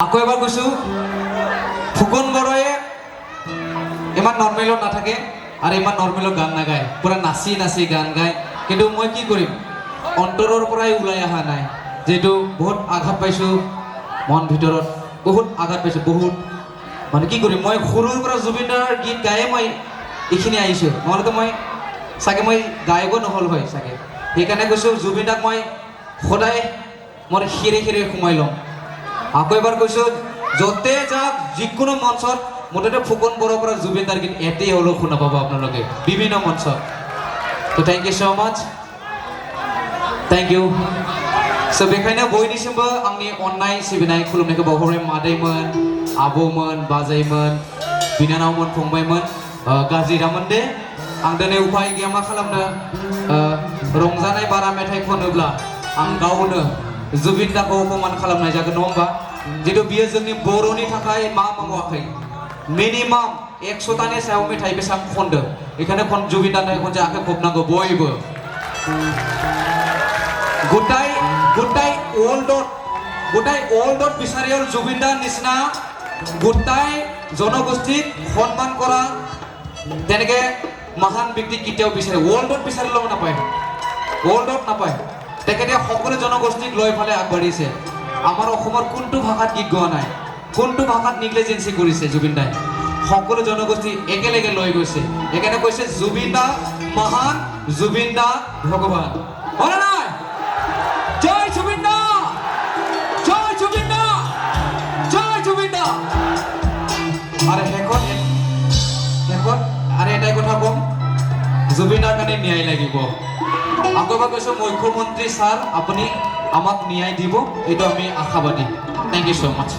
আকৌ এবাৰ কৈছো ফুকন বড়ায়ে ইমান নৰ্মেলত নাথাকে আৰু ইমান নৰ্মেলত গান নাগায় পুৰা নাচি নাচি গান গায় কিন্তু মই কি কৰিম অন্তৰৰ পৰাই ওলাই অহা নাই যেটো বহুত আঘাত পাইছো মন ভিতৰত বহুত আঘাত পাইছো বহুত মানে কি কৰিম মই সৰুৰ পৰা জুবিনদাৰ গীত গায়ে মই এইখিনি আহিছো নহলে মই সাকে মই গায়ক নহল হয় সাকে সেইকাৰণে কৈছো জুবিনদাক মই সদায় মোৰ হিৰে হিৰে সোমাই লম আকৌ এবাৰ কৈছো যতে যাক যিকোনো মঞ্চত মুঠতে ফুকন বড়াৰ পৰা জুবিনদাৰ গীত এতেই হলো শুনা পাব আপোনালোকে বিভিন্ন মঞ্চত তো thank you so much thank you so बेखायनो बयनिसिमबो आंनि अननाय सिबिनाय खुलुमनायखौ बावहरबाय मादैमोन आबौमोन बाजैमोन बिनानावमोन फंबायमोन गाज्रि दामोन दे आं दिनै उपाय गैया मा खालामनो रंजानाय बारा मेथाइ खनोब्ला आं गावनो जुबिनदाखौ अपमान खालामनाय जागोन नङा होमबा जितु बियो जोंनि बर'नि थाखाय मा मावाखै मिनिमाम 100तानि सायाव मेथाइ बेसां खनदों बेखायनो जुबिनदानि खनसे आखाइ खबनांगौ बयबो গোটাই ওল্ডত বিচাৰিও জুবিনদাৰ নিচিনা গোটাই জনগোষ্ঠীক সন্মান কৰা তেনেকে মহান ব্যক্তি কেতিয়াও বিচাৰে ওল্ডত বিচাৰিলেও নাপায় ওল্ডত নাপায় তেখেতে সকলো জনগোষ্ঠীক লৈ ফালে আগবাঢ়িছে আমাৰ অসমৰ কোনটো ভাষাত গীত গোৱা নাই কোনটো ভাষাত নেগলিজেন্সি কৰিছে জুবিনদাই সকলো জনগোষ্ঠী একেলগে লৈ গৈছে একেনে কৈছে জুবিনদা মহান জুবিনদা ভগৱান হয় না জয় জুবিনদা জয় জুবিনদা জয় জুবিনদা আৰে হেকত আৰে এটাই কথা কম জুবিনদাৰ কাৰণে ন্যায় লাগিব আগৰবাৰ কৈছো মুখ্যমন্ত্ৰী স্যাৰ আপুনি আমাক ন্যায় দিব এইটো আমি আশাবাদী থ্যাংক ইউ সো মাচ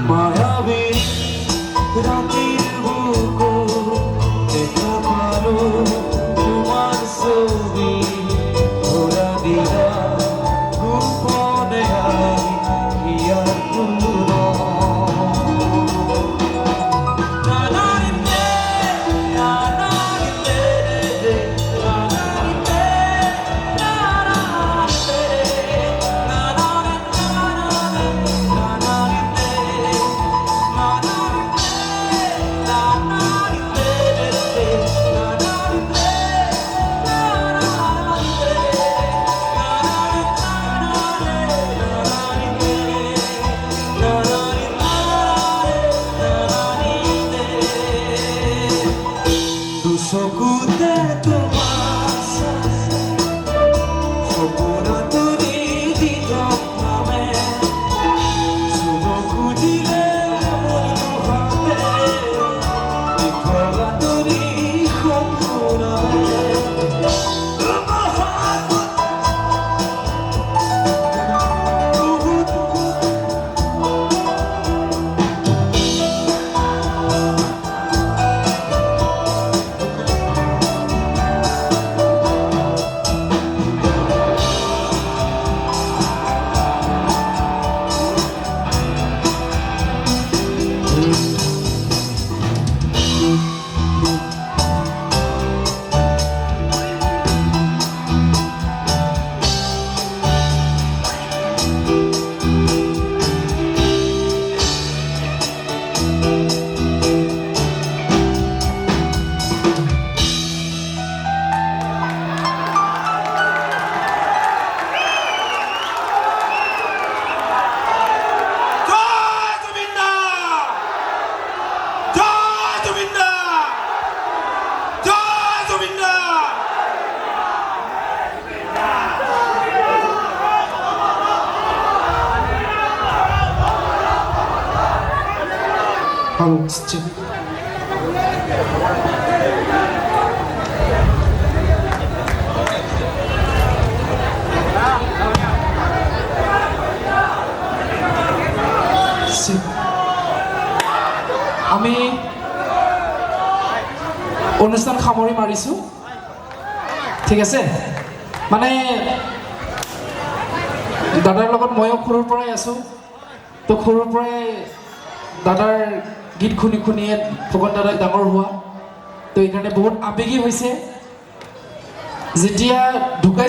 মায়াবী রাতের বুকুর দেখা পালো তোমার ছবি ঘোরা দিলা গোপনে আমি হিয়ার পুরো সকুতে তোমার সপন তুলি দিত নামে শুভ খুঁজিলে মনোভাবে বিফলা তুলি সপনামে আমি অনুষ্ঠান সামৰি মাৰিছো ঠিক আছে মানে দাদাৰ লগত ময়ো সৰুৰ পৰাই আছো তো সৰুৰ পৰাই দাদাৰ গীত শুনি শুনিয়ে ফুকন দাদাক ডাঙৰ হোৱা তো এইকাৰণে বহুত আবেগী হৈছে যেতিয়া ঢুকাই